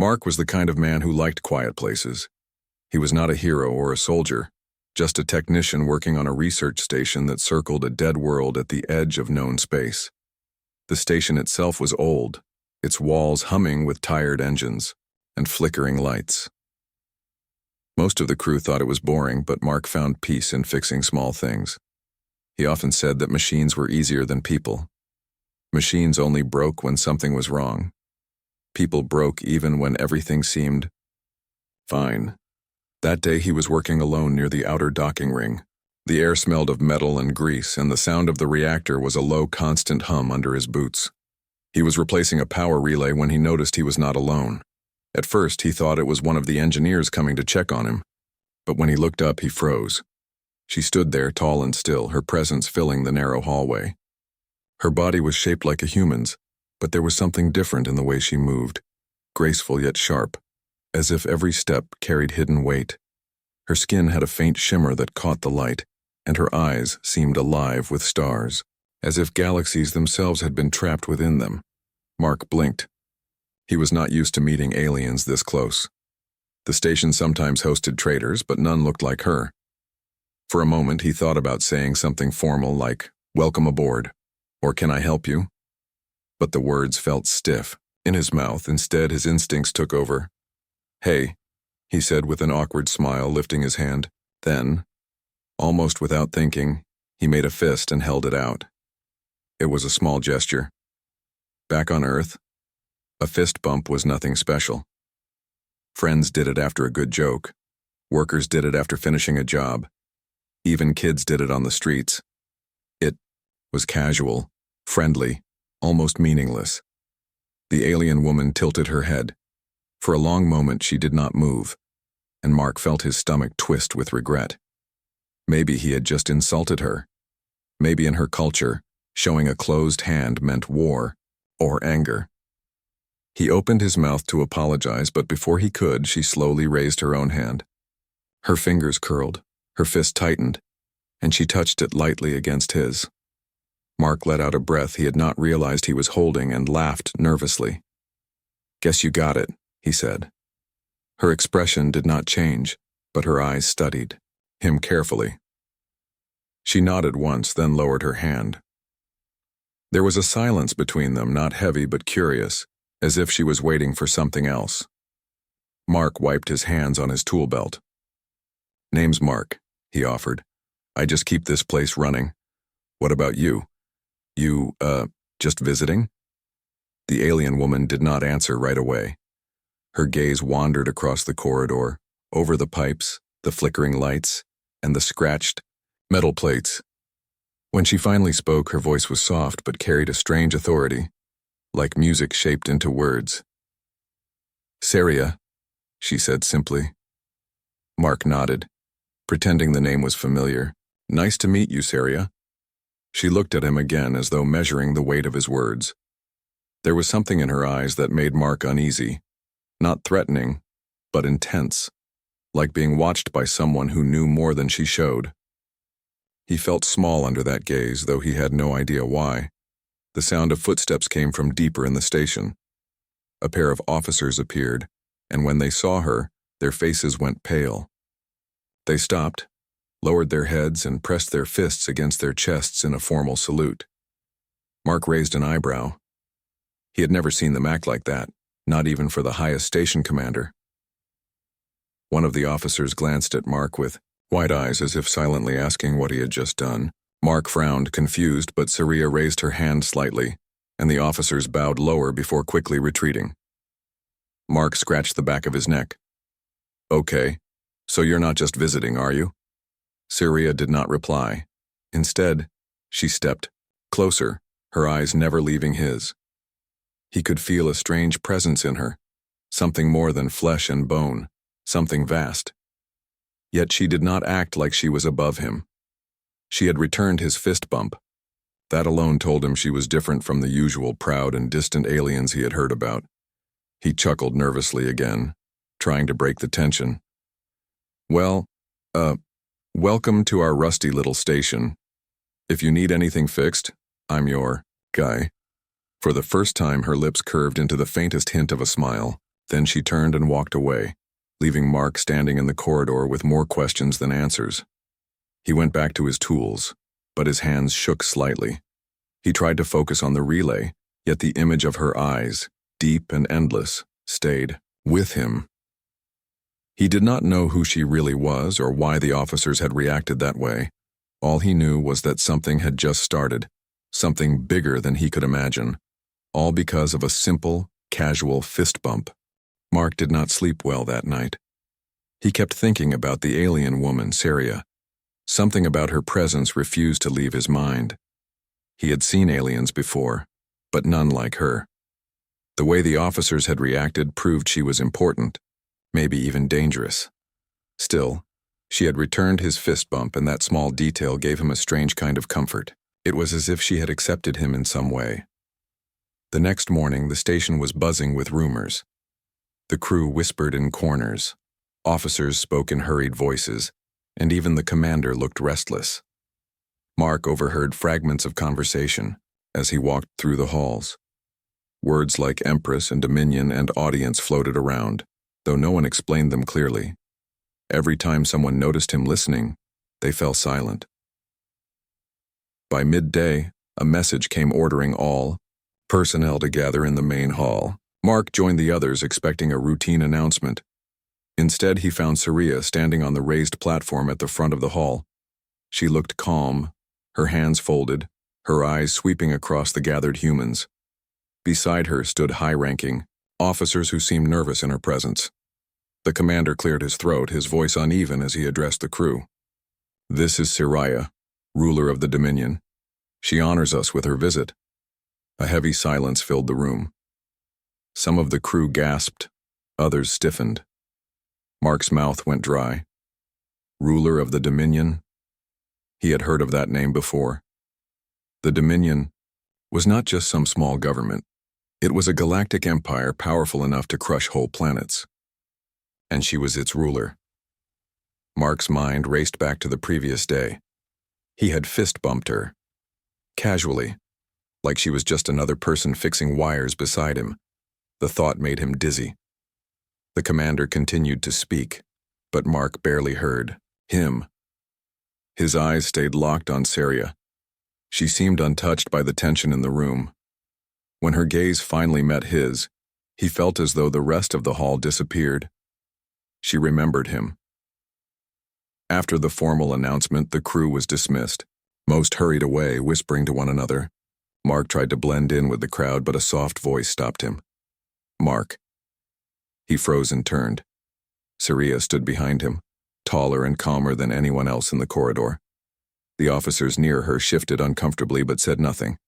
Mark was the kind of man who liked quiet places. He was not a hero or a soldier, just a technician working on a research station that circled a dead world at the edge of known space. The station itself was old, its walls humming with tired engines and flickering lights. Most of the crew thought it was boring, but Mark found peace in fixing small things. He often said that machines were easier than people. Machines only broke when something was wrong. People broke even when everything seemed fine. That day he was working alone near the outer docking ring. The air smelled of metal and grease, and the sound of the reactor was a low, constant hum under his boots. He was replacing a power relay when he noticed he was not alone. At first, he thought it was one of the engineers coming to check on him, but when he looked up, he froze. She stood there, tall and still, her presence filling the narrow hallway. Her body was shaped like a human's, but there was something different in the way she moved, graceful yet sharp, as if every step carried hidden weight. Her skin had a faint shimmer that caught the light, and her eyes seemed alive with stars, as if galaxies themselves had been trapped within them. Mark blinked. He was not used to meeting aliens this close. The station sometimes hosted traders, but none looked like her. For a moment, he thought about saying something formal like, "Welcome aboard," or "Can I help you?" But the words felt stiff in his mouth. Instead, his instincts took over. "Hey," he said with an awkward smile, lifting his hand. Then, almost without thinking, he made a fist and held it out. It was a small gesture. Back on Earth, a fist bump was nothing special. Friends did it after a good joke. Workers did it after finishing a job. Even kids did it on the streets. It was casual, friendly, almost meaningless. The alien woman tilted her head. For a long moment she did not move, and Mark felt his stomach twist with regret. Maybe he had just insulted her. Maybe in her culture, showing a closed hand meant war or anger. He opened his mouth to apologize, but before he could, she slowly raised her own hand. Her fingers curled, her fist tightened, and she touched it lightly against his. Mark let out a breath he had not realized he was holding and laughed nervously. "Guess you got it," he said. Her expression did not change, but her eyes studied him carefully. She nodded once, then lowered her hand. There was a silence between them, not heavy but curious, as if she was waiting for something else. Mark wiped his hands on his tool belt. "Name's Mark," he offered. "I just keep this place running. What about you? You, just visiting?" The alien woman did not answer right away. Her gaze wandered across the corridor, over the pipes, the flickering lights, and the scratched metal plates. When she finally spoke, her voice was soft but carried a strange authority, like music shaped into words. "Saria," she said simply. Mark nodded, pretending the name was familiar. "Nice to meet you, Saria." She looked at him again as though measuring the weight of his words. There was something in her eyes that made Mark uneasy, not threatening, but intense, like being watched by someone who knew more than she showed. He felt small under that gaze, though he had no idea why. The sound of footsteps came from deeper in the station. A pair of officers appeared, and when they saw her, their faces went pale. They stopped, lowered their heads, and pressed their fists against their chests in a formal salute. Mark raised an eyebrow. He had never seen them act like that, not even for the highest station commander. One of the officers glanced at Mark with wide eyes as if silently asking what he had just done. Mark frowned, confused, but Saria raised her hand slightly, and the officers bowed lower before quickly retreating. Mark scratched the back of his neck. "Okay, so you're not just visiting, are you?" Saria did not reply. Instead, she stepped closer, her eyes never leaving his. He could feel a strange presence in her, something more than flesh and bone, something vast. Yet she did not act like she was above him. She had returned his fist bump. That alone told him she was different from the usual proud and distant aliens he had heard about. He chuckled nervously again, trying to break the tension. "Well, welcome to our rusty little station. If you need anything fixed, I'm your guy." For the first time, her lips curved into the faintest hint of a smile. Then she turned and walked away, leaving Mark standing in the corridor with more questions than answers. He went back to his tools, but his hands shook slightly. He tried to focus on the relay, yet the image of her eyes, deep and endless, stayed with him. He did not know who she really was or why the officers had reacted that way. All he knew was that something had just started, something bigger than he could imagine, all because of a simple, casual fist bump. Mark did not sleep well that night. He kept thinking about the alien woman, Saria. Something about her presence refused to leave his mind. He had seen aliens before, but none like her. The way the officers had reacted proved she was important, maybe even dangerous. Still, she had returned his fist bump, and that small detail gave him a strange kind of comfort. It was as if she had accepted him in some way. The next morning, the station was buzzing with rumors. The crew whispered in corners. Officers spoke in hurried voices, and even the commander looked restless. Mark overheard fragments of conversation as he walked through the halls. Words like Empress and Dominion and audience floated around, though no one explained them clearly. Every time someone noticed him listening, they fell silent. By midday, a message came ordering all personnel to gather in the main hall. Mark joined the others, expecting a routine announcement. Instead, he found Saria standing on the raised platform at the front of the hall. She looked calm, her hands folded, her eyes sweeping across the gathered humans. Beside her stood high-ranking officers who seemed nervous in her presence. The commander cleared his throat, his voice uneven as he addressed the crew. "This is Saria, ruler of the Dominion. She honors us with her visit." A heavy silence filled the room. Some of the crew gasped, others stiffened. Mark's mouth went dry. Ruler of the Dominion? He had heard of that name before. The Dominion was not just some small government. It was a galactic empire powerful enough to crush whole planets. And she was its ruler. Mark's mind raced back to the previous day. He had fist-bumped her. Casually, like she was just another person fixing wires beside him. The thought made him dizzy. The commander continued to speak, but Mark barely heard him. His eyes stayed locked on Saria. She seemed untouched by the tension in the room. When her gaze finally met his, he felt as though the rest of the hall disappeared. She remembered him. After the formal announcement, the crew was dismissed. Most hurried away, whispering to one another. Mark tried to blend in with the crowd, but a soft voice stopped him. "Mark." He froze and turned. Saria stood behind him, taller and calmer than anyone else in the corridor. The officers near her shifted uncomfortably but said nothing.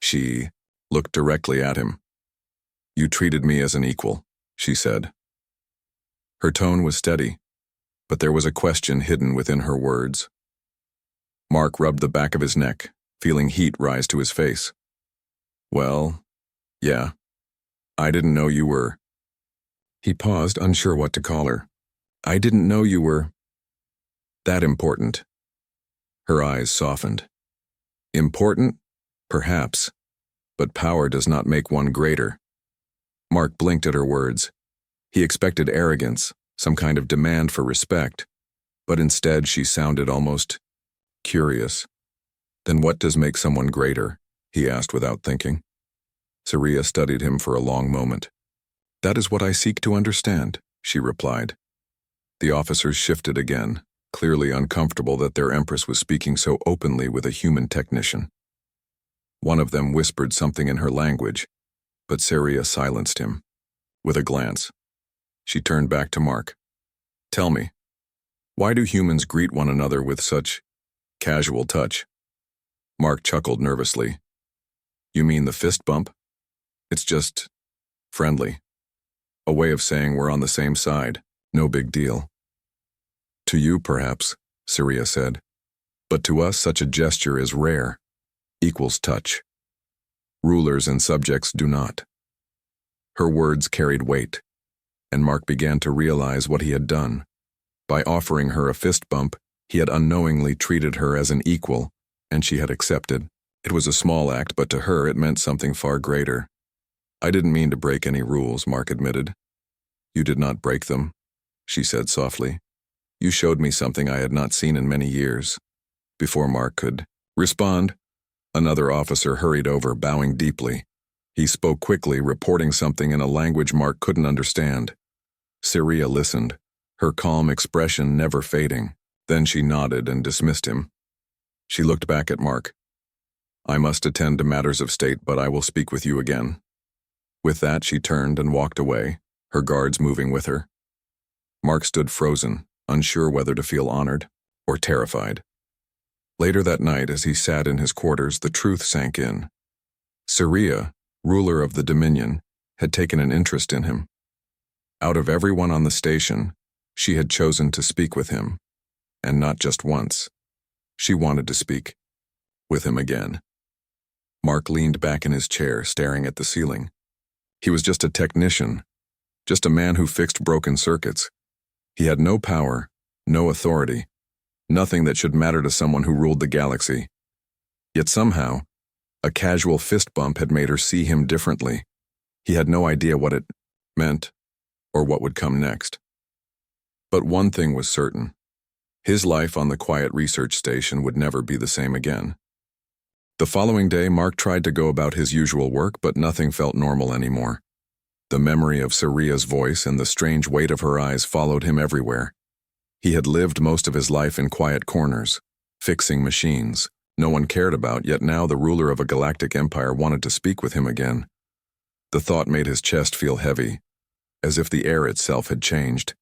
She looked directly at him. "You treated me as an equal," she said. Her tone was steady, but there was a question hidden within her words. Mark rubbed the back of his neck, feeling heat rise to his face. "Well, yeah. I didn't know you were..." He paused, unsure what to call her. "I didn't know you were that important." Her eyes softened. "Important? Perhaps. But power does not make one greater." Mark blinked at her words. He expected arrogance, some kind of demand for respect, but instead she sounded almost curious. "Then what does make someone greater?" he asked without thinking. Saria studied him for a long moment. "That is what I seek to understand," she replied. The officers shifted again, clearly uncomfortable that their empress was speaking so openly with a human technician. One of them whispered something in her language, but Saria silenced him. With a glance, she turned back to Mark. "Tell me, why do humans greet one another with such casual touch?" Mark chuckled nervously. "You mean the fist bump? It's just friendly. A way of saying we're on the same side. No big deal." "To you, perhaps," Saria said. "But to us such a gesture is rare. Equals touch. Rulers and subjects do not." Her words carried weight, and Mark began to realize what he had done. By offering her a fist bump, he had unknowingly treated her as an equal, and she had accepted. It was a small act, but to her it meant something far greater. "I didn't mean to break any rules," Mark admitted. You did not break them, she said softly. You showed me something I had not seen in many years. Before Mark could respond, another officer hurried over, bowing deeply. He spoke quickly, reporting something in a language Mark couldn't understand. Syria listened, her calm expression never fading. Then she nodded and dismissed him. She looked back at Mark. I must attend to matters of state, but I will speak with you again. With that, she turned and walked away, her guards moving with her. Mark stood frozen, unsure whether to feel honored or terrified. Later that night, as he sat in his quarters, the truth sank in. Syria, ruler of the Dominion, had taken an interest in him. Out of everyone on the station, she had chosen to speak with him. And not just once. She wanted to speak with him again. Mark leaned back in his chair, staring at the ceiling. He was just a technician, just a man who fixed broken circuits. He had no power, no authority, nothing that should matter to someone who ruled the galaxy. Yet somehow, a casual fist bump had made her see him differently. He had no idea what it meant or what would come next. But one thing was certain. His life on the quiet research station would never be the same again. The following day, Mark tried to go about his usual work, but nothing felt normal anymore. The memory of Syria's voice and the strange weight of her eyes followed him everywhere. He had lived most of his life in quiet corners, fixing machines no one cared about, yet now the ruler of a galactic empire wanted to speak with him again. The thought made his chest feel heavy, as if the air itself had changed.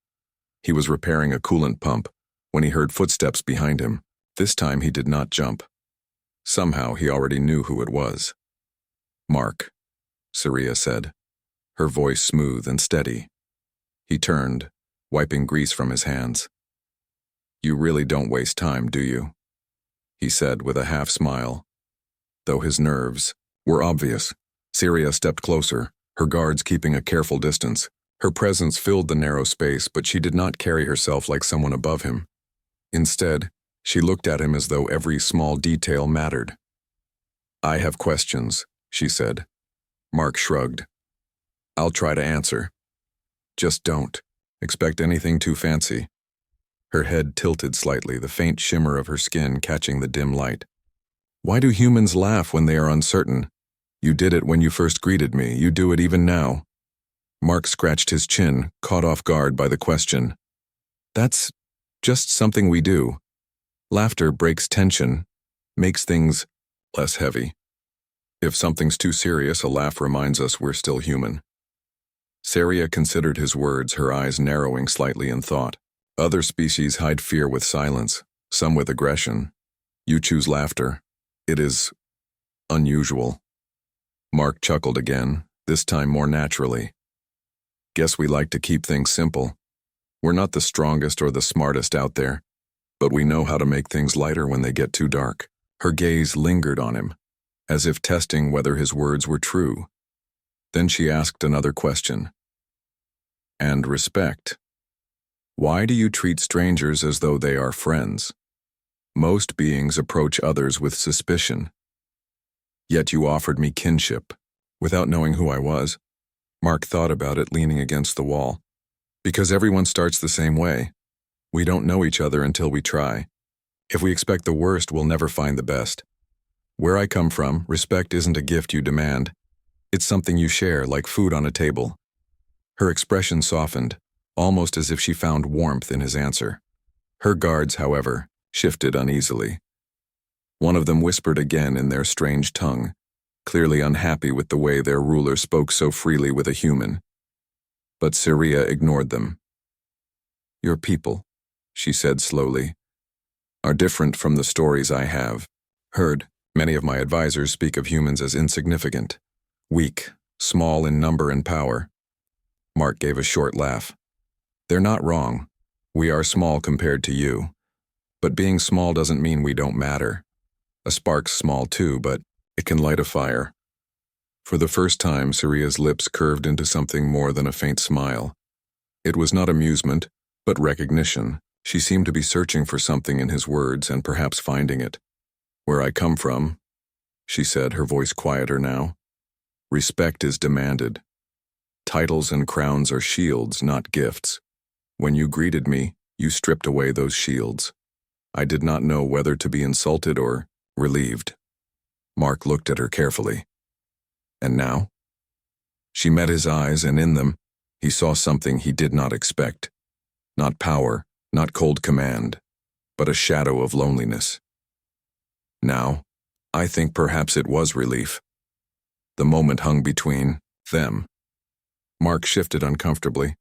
He was repairing a coolant pump when he heard footsteps behind him. This time he did not jump. Somehow he already knew who it was. Mark, Syria said, her voice smooth and steady. He turned, wiping grease from his hands. You really don't waste time, do you? He said with a half smile. Though his nerves were obvious, Syria stepped closer, her guards keeping a careful distance. Her presence filled the narrow space, but she did not carry herself like someone above him. Instead, she looked at him as though every small detail mattered. I have questions, she said. Mark shrugged. I'll try to answer. Just don't expect anything too fancy. Her head tilted slightly, the faint shimmer of her skin catching the dim light. Why do humans laugh when they are uncertain? You did it when you first greeted me. You do it even now. Mark scratched his chin, caught off guard by the question. That's just something we do. Laughter breaks tension, makes things less heavy. If something's too serious, a laugh reminds us we're still human. Syria considered his words, her eyes narrowing slightly in thought. Other species hide fear with silence, some with aggression. You choose laughter. It is unusual. Mark chuckled again, this time more naturally. Guess we like to keep things simple. We're not the strongest or the smartest out there, but we know how to make things lighter when they get too dark. Her gaze lingered on him, as if testing whether his words were true. Then she asked another question. And respect. Why do you treat strangers as though they are friends? Most beings approach others with suspicion. Yet you offered me kinship, without knowing who I was. Mark thought about it, leaning against the wall. Because everyone starts the same way. We don't know each other until we try. If we expect the worst, we'll never find the best. Where I come from, respect isn't a gift you demand. It's something you share, like food on a table. Her expression softened, almost as if she found warmth in his answer. Her guards, however, shifted uneasily. One of them whispered again in their strange tongue, clearly unhappy with the way their ruler spoke so freely with a human. But Syria ignored them. Your people, she said slowly, are different from the stories I have heard. Many of my advisors speak of humans as insignificant, weak, small in number and power. Mark gave a short laugh. They're not wrong. We are small compared to you. But being small doesn't mean we don't matter. A spark's small too, but it can light a fire. For the first time, Syria's lips curved into something more than a faint smile. It was not amusement, but recognition. She seemed to be searching for something in his words and perhaps finding it. Where I come from, she said, her voice quieter now, respect is demanded. Titles and crowns are shields, not gifts. When you greeted me, you stripped away those shields. I did not know whether to be insulted or relieved. Mark looked at her carefully. And now? She met his eyes, and in them, he saw something he did not expect. Not power, not cold command, but a shadow of loneliness. Now, I think perhaps it was relief. The moment hung between them. Mark shifted uncomfortably,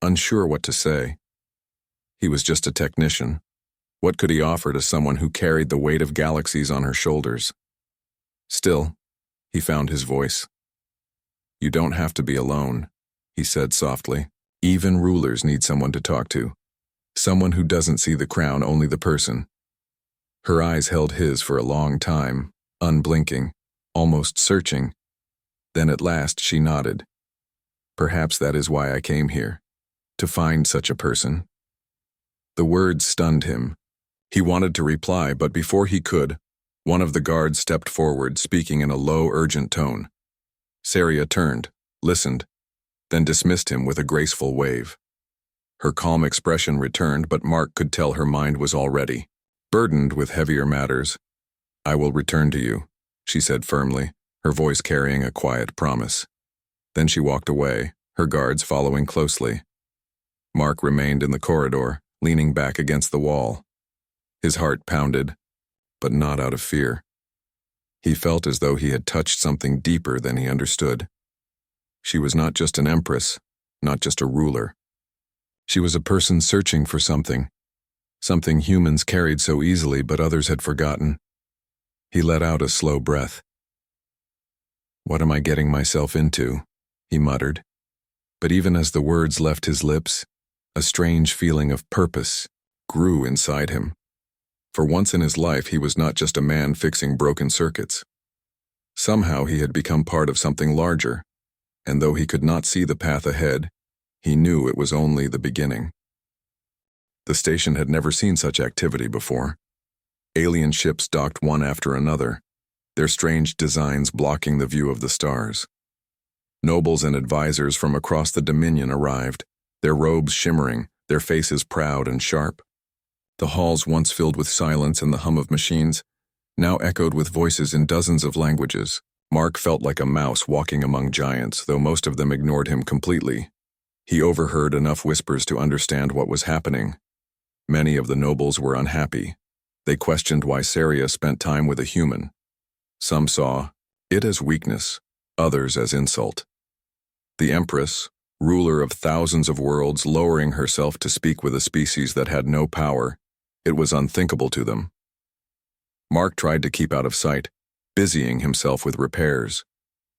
unsure what to say. He was just a technician. What could he offer to someone who carried the weight of galaxies on her shoulders? Still, he found his voice. You don't have to be alone, he said softly. Even rulers need someone to talk to. Someone who doesn't see the crown, only the person. Her eyes held his for a long time, unblinking, almost searching. Then at last she nodded. Perhaps that is why I came here, to find such a person. The words stunned him. He wanted to reply, but before he could, one of the guards stepped forward, speaking in a low, urgent tone. Saria turned, listened, then dismissed him with a graceful wave. Her calm expression returned, but Mark could tell her mind was already burdened with heavier matters. I will return to you, she said firmly, her voice carrying a quiet promise. Then she walked away, her guards following closely. Mark remained in the corridor, leaning back against the wall. His heart pounded, but not out of fear. He felt as though he had touched something deeper than he understood. She was not just an empress, not just a ruler. She was a person searching for something humans carried so easily but others had forgotten. He let out a slow breath. What am I getting myself into? He muttered. But even as the words left his lips, a strange feeling of purpose grew inside him. For once in his life, he was not just a man fixing broken circuits. Somehow he had become part of something larger, and though he could not see the path ahead, he knew it was only the beginning. The station had never seen such activity before. Alien ships docked one after another, their strange designs blocking the view of the stars. Nobles and advisors from across the Dominion arrived, their robes shimmering, their faces proud and sharp. The halls, once filled with silence and the hum of machines, now echoed with voices in dozens of languages. Mark felt like a mouse walking among giants, though most of them ignored him completely. He overheard enough whispers to understand what was happening. Many of the nobles were unhappy. They questioned why Saria spent time with a human. Some saw it as weakness, others as insult. The Empress, ruler of thousands of worlds, lowering herself to speak with a species that had no power, it was unthinkable to them. Mark tried to keep out of sight, busying himself with repairs,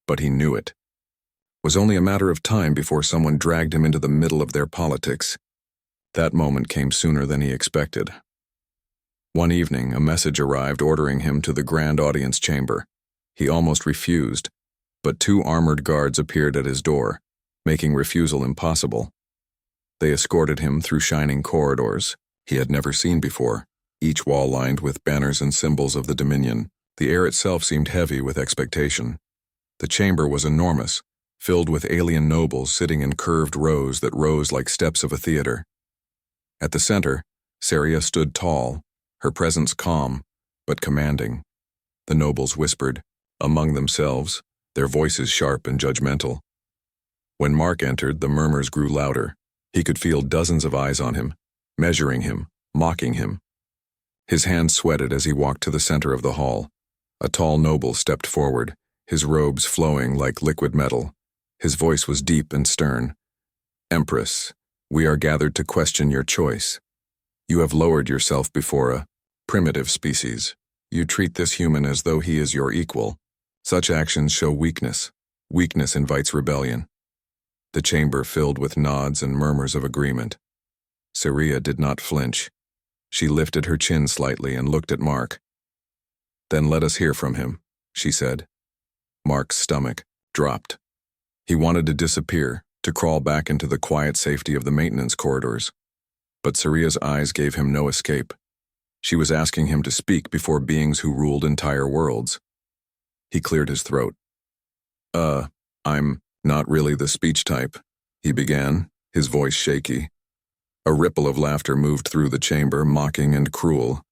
but he knew it. It was only a matter of time before someone dragged him into the middle of their politics. That moment came sooner than he expected. One evening, a message arrived ordering him to the grand audience chamber. He almost refused, but two armored guards appeared at his door, making refusal impossible. They escorted him through shining corridors he had never seen before, each wall lined with banners and symbols of the Dominion. The air itself seemed heavy with expectation. The chamber was enormous, filled with alien nobles sitting in curved rows that rose like steps of a theater. At the center, Saria stood tall, her presence calm, but commanding. The nobles whispered, among themselves, their voices sharp and judgmental. When Mark entered, the murmurs grew louder. He could feel dozens of eyes on him, measuring him, mocking him. His hands sweated as he walked to the center of the hall. A tall noble stepped forward, his robes flowing like liquid metal. His voice was deep and stern. Empress, we are gathered to question your choice. You have lowered yourself before a primitive species. You treat this human as though he is your equal. Such actions show weakness. Weakness invites rebellion. The chamber filled with nods and murmurs of agreement. Saria did not flinch. She lifted her chin slightly and looked at Mark. Then let us hear from him, she said. Mark's stomach dropped. He wanted to disappear, to crawl back into the quiet safety of the maintenance corridors. But Saria's eyes gave him no escape. She was asking him to speak before beings who ruled entire worlds. He cleared his throat. I'm Not really the speech type, he began, his voice shaky. A ripple of laughter moved through the chamber, mocking and cruel.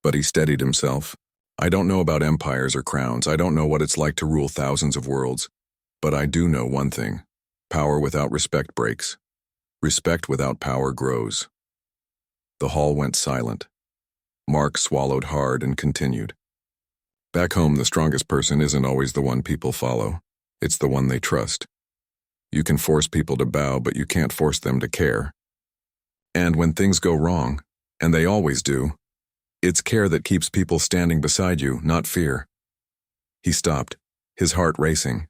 But he steadied himself. I don't know about empires or crowns. I don't know what it's like to rule thousands of worlds. But I do know one thing. Power without respect breaks. Respect without power grows. The hall went silent. Mark swallowed hard and continued. Back home, the strongest person isn't always the one people follow. It's the one they trust. You can force people to bow, but you can't force them to care. And when things go wrong, and they always do, it's care that keeps people standing beside you, not fear. He stopped, his heart racing.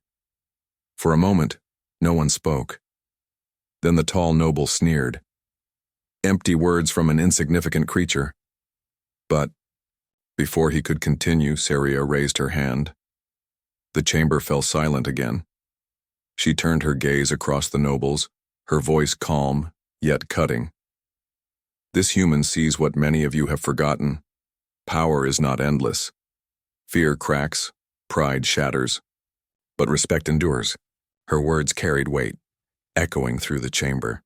For a moment, no one spoke. Then the tall noble sneered. Empty words from an insignificant creature. But, before he could continue, Saria raised her hand. The chamber fell silent again. She turned her gaze across the nobles, her voice calm, yet cutting. This human sees what many of you have forgotten. Power is not endless. Fear cracks, pride shatters, but respect endures. Her words carried weight, echoing through the chamber.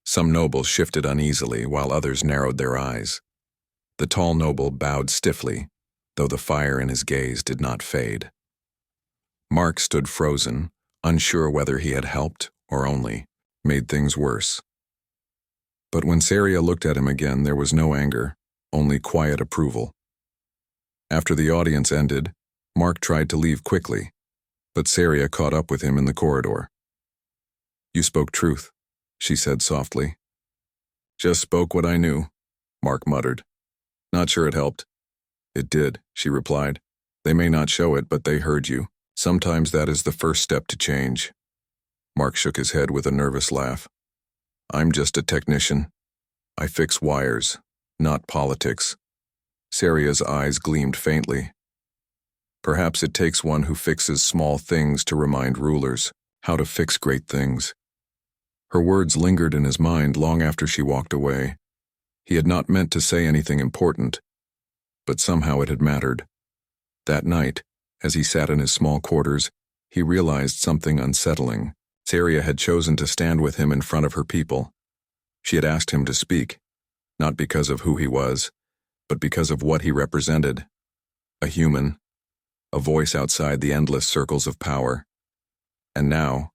Some nobles shifted uneasily, while others narrowed their eyes. The tall noble bowed stiffly, though the fire in his gaze did not fade. Mark stood frozen, unsure whether he had helped or only made things worse. But when Saria looked at him again, there was no anger, only quiet approval. After the audience ended, Mark tried to leave quickly, but Saria caught up with him in the corridor. You spoke truth, she said softly. Just spoke what I knew, Mark muttered. Not sure it helped. It did, she replied. They may not show it, but they heard you. Sometimes that is the first step to change. Mark shook his head with a nervous laugh. I'm just a technician. I fix wires, not politics. Saria's eyes gleamed faintly. Perhaps it takes one who fixes small things to remind rulers how to fix great things. Her words lingered in his mind long after she walked away. He had not meant to say anything important, but somehow it had mattered. That night, as he sat in his small quarters, he realized something unsettling. Saria had chosen to stand with him in front of her people. She had asked him to speak, not because of who he was, but because of what he represented. A human, a voice outside the endless circles of power. And now,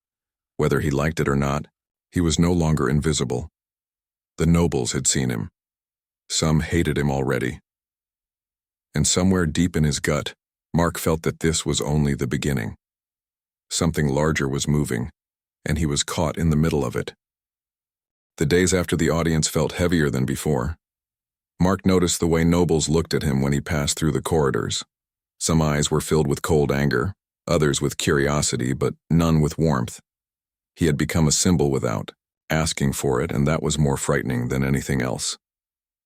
whether he liked it or not, he was no longer invisible. The nobles had seen him. Some hated him already. And somewhere deep in his gut, Mark felt that this was only the beginning. Something larger was moving, and he was caught in the middle of it. The days after the audience felt heavier than before. Mark noticed the way nobles looked at him when he passed through the corridors. Some eyes were filled with cold anger, others with curiosity, but none with warmth. He had become a symbol without asking for it, and that was more frightening than anything else.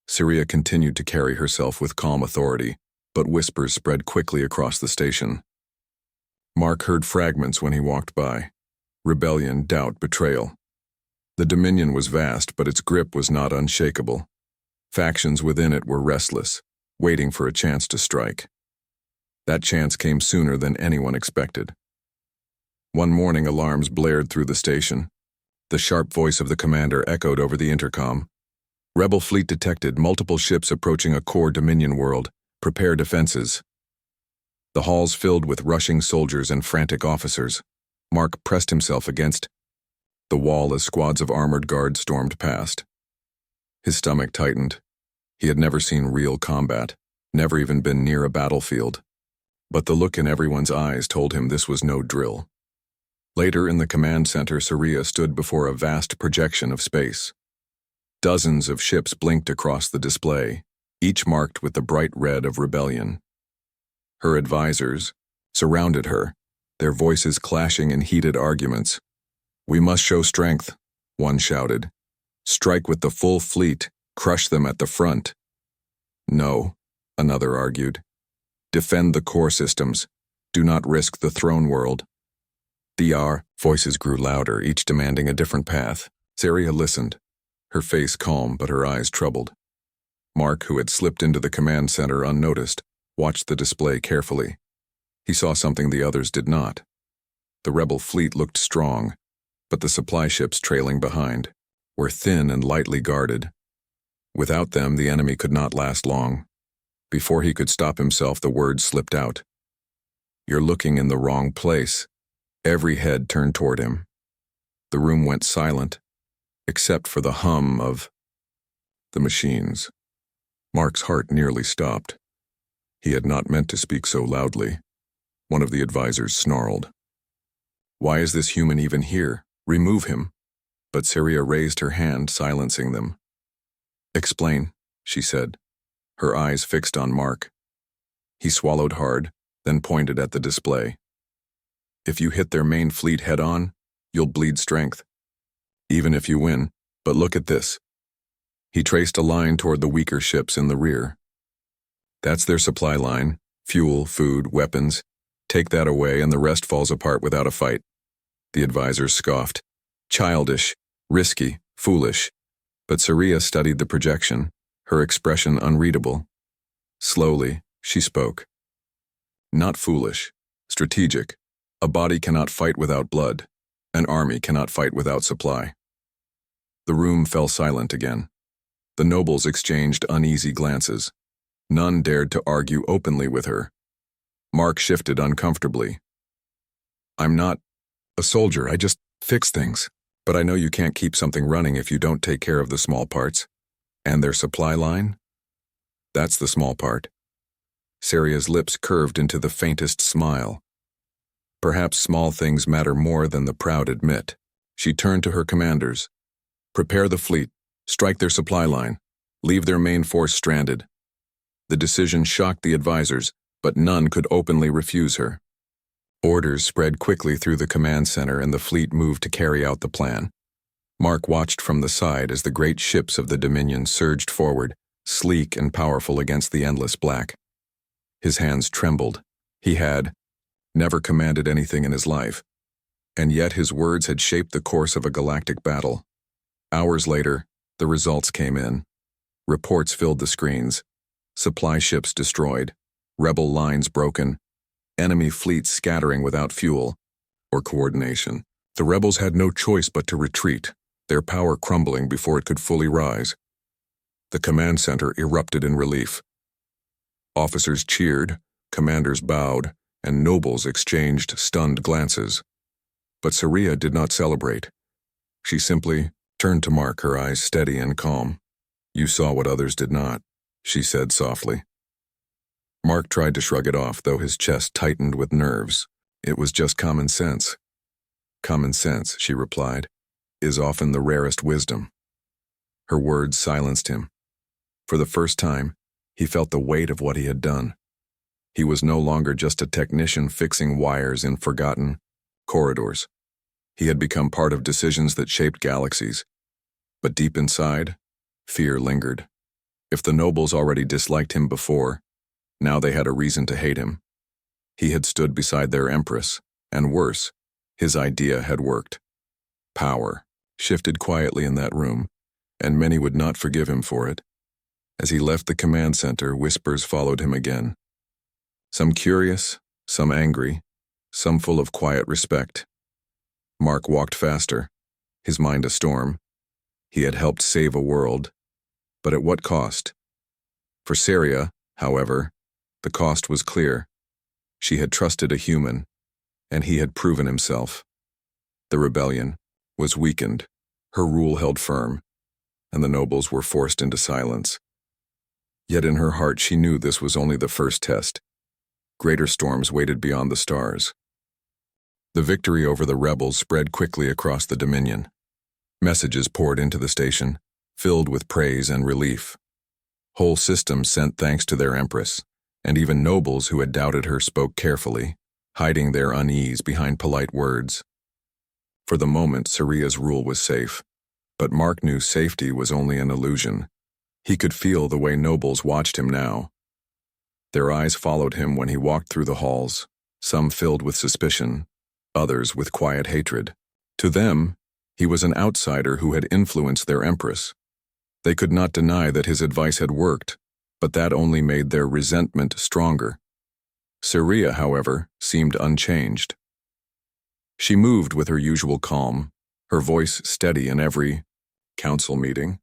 Saria continued to carry herself with calm authority, but whispers spread quickly across the station. Mark heard fragments when he walked by. Rebellion, doubt, betrayal. The Dominion was vast, but its grip was not unshakable. Factions within it were restless, waiting for a chance to strike. That chance came sooner than anyone expected. One morning, alarms blared through the station. The sharp voice of the commander echoed over the intercom. Rebel fleet detected, multiple ships approaching a core Dominion world. Prepare defenses. The halls filled with rushing soldiers and frantic officers. Mark pressed himself against the wall as squads of armored guards stormed past. His stomach tightened. He had never seen real combat, never even been near a battlefield. But the look in everyone's eyes told him this was no drill. Later in the command center, Saria stood before a vast projection of space. Dozens of ships blinked across the display, each marked with the bright red of rebellion. Her advisors surrounded her, their voices clashing in heated arguments. We must show strength, one shouted. Strike with the full fleet, crush them at the front. No, another argued. Defend the core systems. Do not risk the throne world. Voices grew louder, each demanding a different path. Saria listened, her face calm but her eyes troubled. Mark, who had slipped into the command center unnoticed, watched the display carefully. He saw something the others did not. The rebel fleet looked strong, but the supply ships trailing behind were thin and lightly guarded. Without them, the enemy could not last long. Before he could stop himself, the words slipped out. "You're looking in the wrong place." Every head turned toward him. The room went silent, except for the hum of the machines. Mark's heart nearly stopped. He had not meant to speak so loudly. One of the advisors snarled. "Why is this human even here? Remove him." But Syria raised her hand, silencing them. "Explain," she said, her eyes fixed on Mark. He swallowed hard, then pointed at the display. "If you hit their main fleet head-on, you'll bleed strength. Even if you win, but look at this." He traced a line toward the weaker ships in the rear. "That's their supply line, fuel, food, weapons. Take that away and the rest falls apart without a fight." The advisors scoffed. Childish, risky, foolish. But Syria studied the projection, her expression unreadable. Slowly, she spoke. "Not foolish, strategic. A body cannot fight without blood. An army cannot fight without supply." The room fell silent again. The nobles exchanged uneasy glances. None dared to argue openly with her. Mark shifted uncomfortably. "I'm not a soldier, I just fix things. But I know you can't keep something running if you don't take care of the small parts. And their supply line? That's the small part." Syria's lips curved into the faintest smile. "Perhaps small things matter more than the proud admit." She turned to her commanders. "Prepare the fleet, strike their supply line, leave their main force stranded." The decision shocked the advisors, but none could openly refuse her. Orders spread quickly through the command center and the fleet moved to carry out the plan. Mark watched from the side as the great ships of the Dominion surged forward, sleek and powerful against the endless black. His hands trembled. He had never commanded anything in his life, and yet his words had shaped the course of a galactic battle. Hours later, the results came in. Reports filled the screens. Supply ships destroyed, rebel lines broken, enemy fleets scattering without fuel or coordination. The rebels had no choice but to retreat, their power crumbling before it could fully rise. The command center erupted in relief. Officers cheered, commanders bowed, and nobles exchanged stunned glances. But Syria did not celebrate. She simply turned to Mark, her eyes steady and calm. "You saw what others did not," she said softly. Mark tried to shrug it off, though his chest tightened with nerves. "It was just common sense." "Common sense," she replied, "is often the rarest wisdom." Her words silenced him. For the first time, he felt the weight of what he had done. He was no longer just a technician fixing wires in forgotten corridors. He had become part of decisions that shaped galaxies. But deep inside, fear lingered. If the nobles already disliked him before, now they had a reason to hate him. He had stood beside their empress, and worse, his idea had worked. Power shifted quietly in that room, and many would not forgive him for it. As he left the command center, whispers followed him again. Some curious, some angry, some full of quiet respect. Mark walked faster, his mind a storm. He had helped save a world, but at what cost? For Syria, however, the cost was clear. She had trusted a human, and he had proven himself. The rebellion was weakened, her rule held firm, and the nobles were forced into silence. Yet in her heart she knew this was only the first test. Greater storms waited beyond the stars. The victory over the rebels spread quickly across the Dominion. Messages poured into the station, filled with praise and relief. Whole systems sent thanks to their empress, and even nobles who had doubted her spoke carefully, hiding their unease behind polite words. For the moment, Syria's rule was safe, but Mark knew safety was only an illusion. He could feel the way nobles watched him now. Their eyes followed him when he walked through the halls, some filled with suspicion, others with quiet hatred. To them, he was an outsider who had influenced their empress. They could not deny that his advice had worked, but that only made their resentment stronger. Syria, however, seemed unchanged. She moved with her usual calm, her voice steady in every council meeting.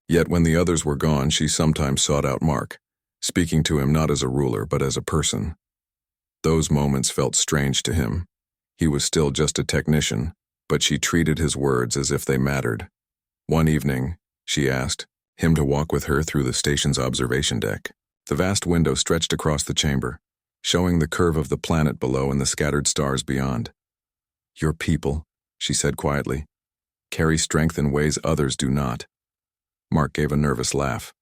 Yet when the others were gone, she sometimes sought out Mark, speaking to him not as a ruler but as a person. Those moments felt strange to him. He was still just a technician, but she treated his words as if they mattered. One evening, she asked him to walk with her through the station's observation deck. The vast window stretched across the chamber, showing the curve of the planet below and the scattered stars beyond. "Your people," she said quietly, "carry strength in ways others do not." Mark gave a nervous laugh.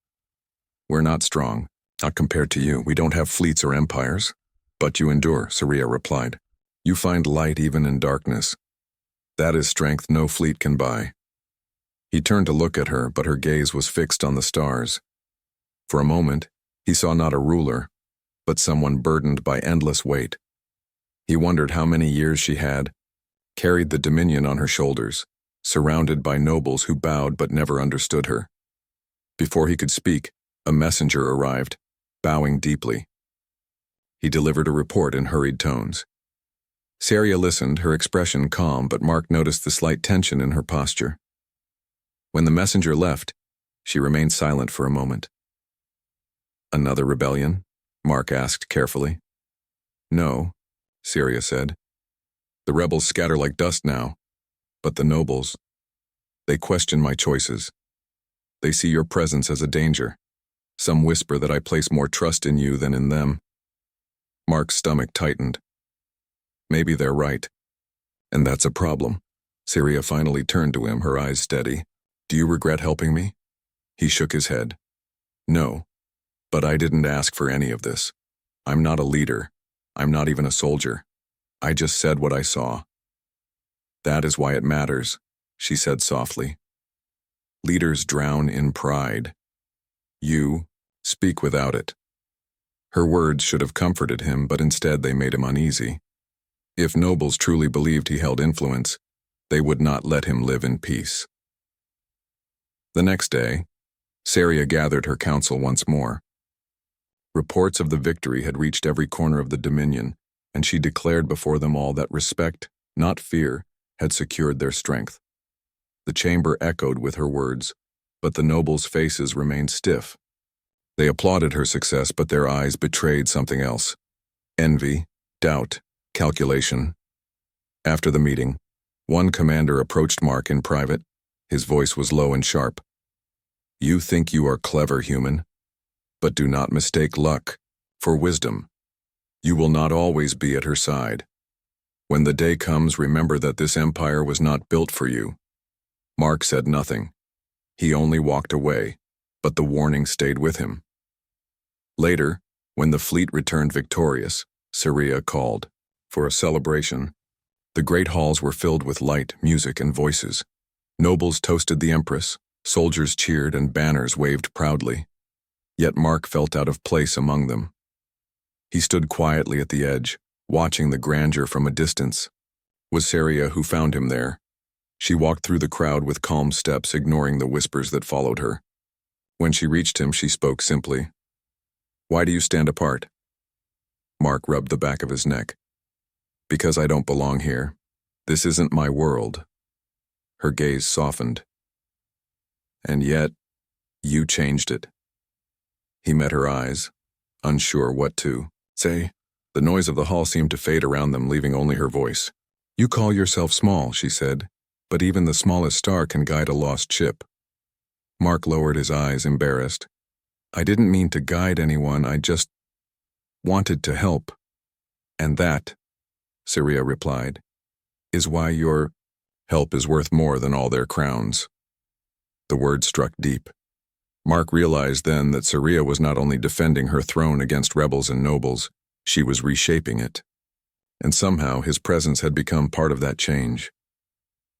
"We're not strong, not compared to you. We don't have fleets or empires. But you endure," Saria replied. "You find light even in darkness. That is strength no fleet can buy." He turned to look at her, but her gaze was fixed on the stars. For a moment, he saw not a ruler, but someone burdened by endless weight. He wondered how many years she had carried the dominion on her shoulders, surrounded by nobles who bowed but never understood her. Before he could speak, a messenger arrived, bowing deeply. He delivered a report in hurried tones. Saria listened, her expression calm, but Mark noticed the slight tension in her posture. When the messenger left, she remained silent for a moment. "Another rebellion?" Mark asked carefully. "No," Saria said. "The rebels scatter like dust now, but the nobles, they question my choices. They see your presence as a danger. Some whisper that I place more trust in you than in them." Mark's stomach tightened. Maybe they're right. And that's a problem. Saria finally turned to him, her eyes steady. "Do you regret helping me?" He shook his head. "No, but I didn't ask for any of this. I'm not a leader. I'm not even a soldier. I just said what I saw." "That is why it matters," she said softly. "Leaders drown in pride. You speak without it." Her words should have comforted him, but instead they made him uneasy. If nobles truly believed he held influence, they would not let him live in peace. The next day, Saria gathered her council once more. Reports of the victory had reached every corner of the Dominion, and she declared before them all that respect, not fear, had secured their strength. The chamber echoed with her words, but the nobles' faces remained stiff. They applauded her success, but their eyes betrayed something else: envy, doubt, calculation. After the meeting, one commander approached Mark in private. His voice was low and sharp. "You think you are clever, human, but do not mistake luck for wisdom. You will not always be at her side. When the day comes, remember that this empire was not built for you." Mark said nothing. He only walked away, but the warning stayed with him. Later, when the fleet returned victorious, Saria called for a celebration. The great halls were filled with light, music, and voices. Nobles toasted the empress, soldiers cheered, and banners waved proudly. Yet Mark felt out of place among them. He stood quietly at the edge, watching the grandeur from a distance. It was Saria who found him there. She walked through the crowd with calm steps, ignoring the whispers that followed her. When she reached him, she spoke simply. "Why do you stand apart?" Mark rubbed the back of his neck. "Because I don't belong here. This isn't my world." Her gaze softened. "And yet, you changed it." He met her eyes, unsure what to say. The noise of the hall seemed to fade around them, leaving only her voice. "You call yourself small," she said, "but even the smallest star can guide a lost ship." Mark lowered his eyes, embarrassed. "I didn't mean to guide anyone, I just wanted to help." "And that," Saria replied, "is why your help is worth more than all their crowns." The words struck deep. Mark realized then that Saria was not only defending her throne against rebels and nobles, she was reshaping it. And somehow his presence had become part of that change.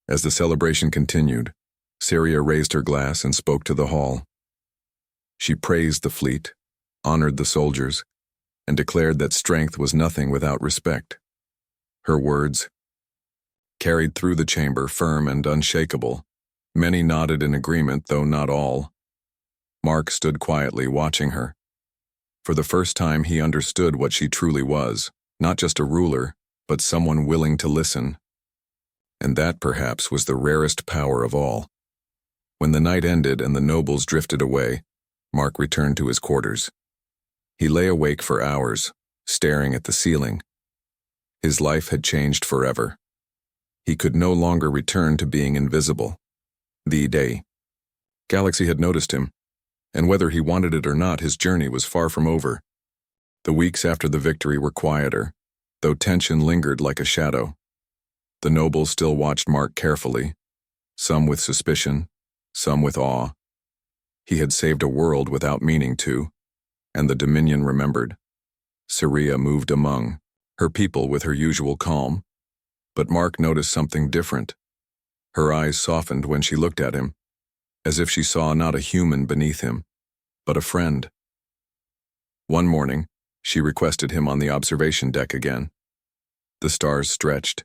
As the celebration continued, Saria raised her glass and spoke to the hall. She praised the fleet, honored the soldiers, and declared that strength was nothing without respect. Her words carried through the chamber, firm and unshakable. Many nodded in agreement, though not all. Mark stood quietly, watching her. For the first time, he understood what she truly was, not just a ruler, but someone willing to listen. And that, perhaps, was the rarest power of all. When the night ended and the nobles drifted away, Mark returned to his quarters. He lay awake for hours, staring at the ceiling. His life had changed forever. He could no longer return to being invisible. The galaxy had noticed him, and whether he wanted it or not, his journey was far from over. The weeks after the victory were quieter, though tension lingered like a shadow. The nobles still watched Mark carefully, some with suspicion, some with awe. He had saved a world without meaning to, and the Dominion remembered. Syria moved among her people with her usual calm, but Mark noticed something different. Her eyes softened when she looked at him, as if she saw not a human beneath him, but a friend. One morning, she requested him on the observation deck again. The stars stretched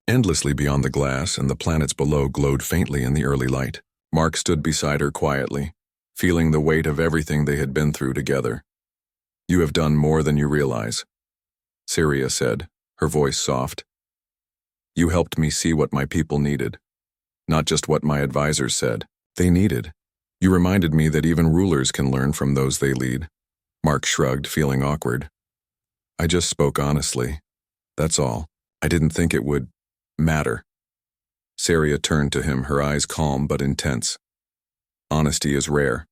endlessly beyond the glass, and the planets below glowed faintly in the early light. Mark stood beside her quietly, feeling the weight of everything they had been through together. "You have done more than you realize," Syria said, her voice soft. "You helped me see what my people needed, not just what my advisors said they needed. You reminded me that even rulers can learn from those they lead." Mark shrugged, feeling awkward. "I just spoke honestly. That's all. I didn't think it would matter." Syria turned to him, her eyes calm but intense. "Honesty is rare,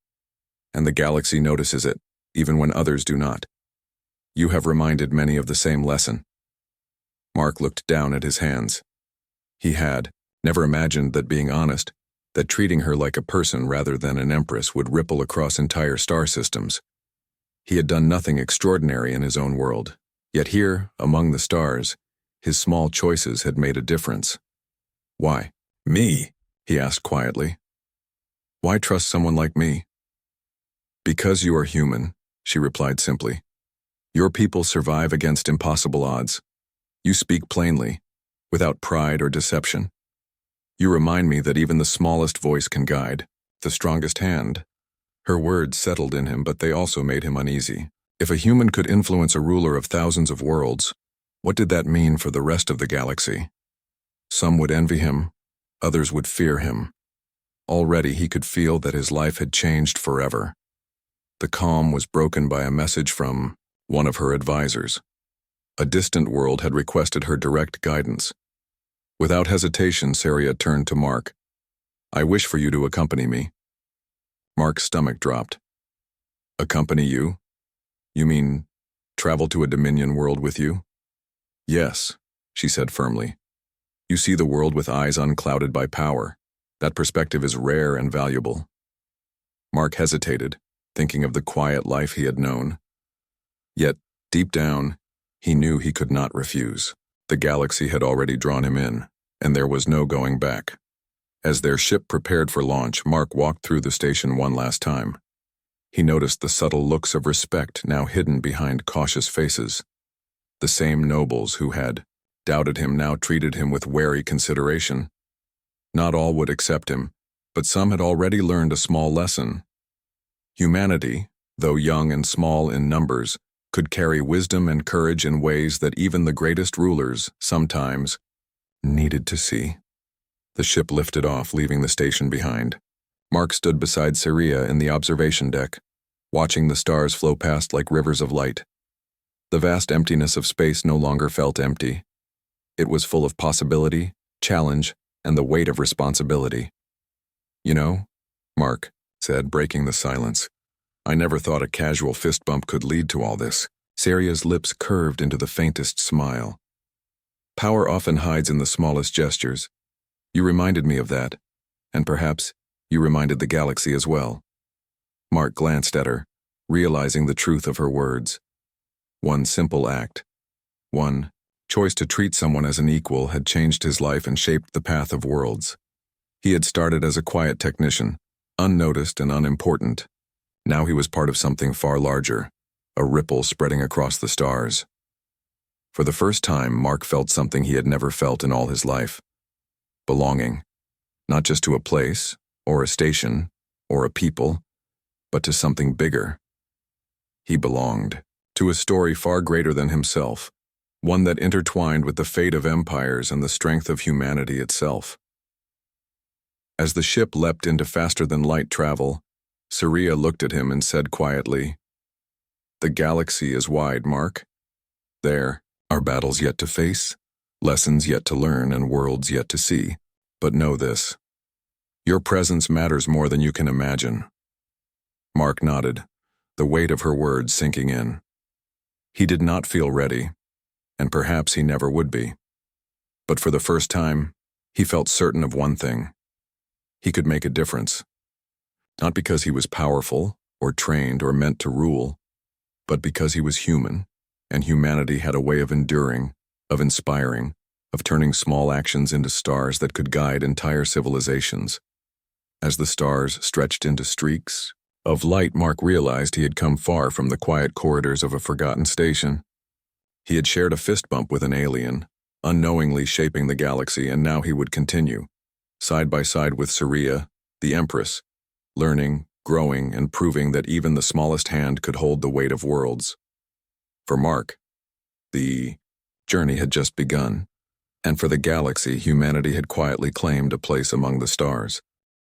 and the galaxy notices it, even when others do not. You have reminded many of the same lesson." Mark looked down at his hands. He had never imagined that being honest, that treating her like a person rather than an empress, would ripple across entire star systems. He had done nothing extraordinary in his own world, yet here, among the stars, his small choices had made a difference. "Why me?" he asked quietly. "Why trust someone like me?" "Because you are human," she replied simply. "Your people survive against impossible odds. You speak plainly, without pride or deception. You remind me that even the smallest voice can guide the strongest hand." Her words settled in him, but they also made him uneasy. If a human could influence a ruler of thousands of worlds, what did that mean for the rest of the galaxy? Some would envy him, others would fear him. Already he could feel that his life had changed forever. The calm was broken by a message from one of her advisors. A distant world had requested her direct guidance. Without hesitation, Syria turned to Mark. "I wish for you to accompany me." Mark's stomach dropped. "Accompany you? You mean travel to a Dominion world with you?" "Yes," she said firmly. "You see the world with eyes unclouded by power. That perspective is rare and valuable." Mark hesitated, thinking of the quiet life he had known. Yet, deep down, he knew he could not refuse. The galaxy had already drawn him in, and there was no going back. As their ship prepared for launch, Mark walked through the station one last time. He noticed the subtle looks of respect now hidden behind cautious faces. The same nobles who had doubted him now treated him with wary consideration. Not all would accept him, but some had already learned a small lesson. Humanity, though young and small in numbers, could carry wisdom and courage in ways that even the greatest rulers, sometimes, needed to see. The ship lifted off, leaving the station behind. Mark stood beside Syria in the observation deck, watching the stars flow past like rivers of light. The vast emptiness of space no longer felt empty. It was full of possibility, challenge, and the weight of responsibility. "You know," Mark said, breaking the silence, "I never thought a casual fist bump could lead to all this." Syria's lips curved into the faintest smile. "Power often hides in the smallest gestures. You reminded me of that, and perhaps you reminded the galaxy as well." Mark glanced at her, realizing the truth of her words. One simple act, one choice to treat someone as an equal, had changed his life and shaped the path of worlds. He had started as a quiet technician, unnoticed and unimportant. Now he was part of something far larger, a ripple spreading across the stars. For the first time, Mark felt something he had never felt in all his life. Belonging, not just to a place, or a station, or a people, but to something bigger. He belonged to a story far greater than himself, one that intertwined with the fate of empires and the strength of humanity itself. As the ship leapt into faster-than-light travel, Saria looked at him and said quietly, "The galaxy is wide, Mark. There are battles yet to face, lessons yet to learn, and worlds yet to see. But know this. Your presence matters more than you can imagine." Mark nodded, the weight of her words sinking in. He did not feel ready, and perhaps he never would be. But for the first time, he felt certain of one thing. He could make a difference. Not because he was powerful, or trained, or meant to rule, but because he was human, and humanity had a way of enduring, of inspiring, of turning small actions into stars that could guide entire civilizations. As the stars stretched into streaks of light, Mark realized he had come far from the quiet corridors of a forgotten station. He had shared a fist bump with an alien, unknowingly shaping the galaxy, and now he would continue, side by side with Saria, the Empress, learning, growing, and proving that even the smallest hand could hold the weight of worlds. For Mark, the journey had just begun, and for the galaxy, humanity had quietly claimed a place among the stars.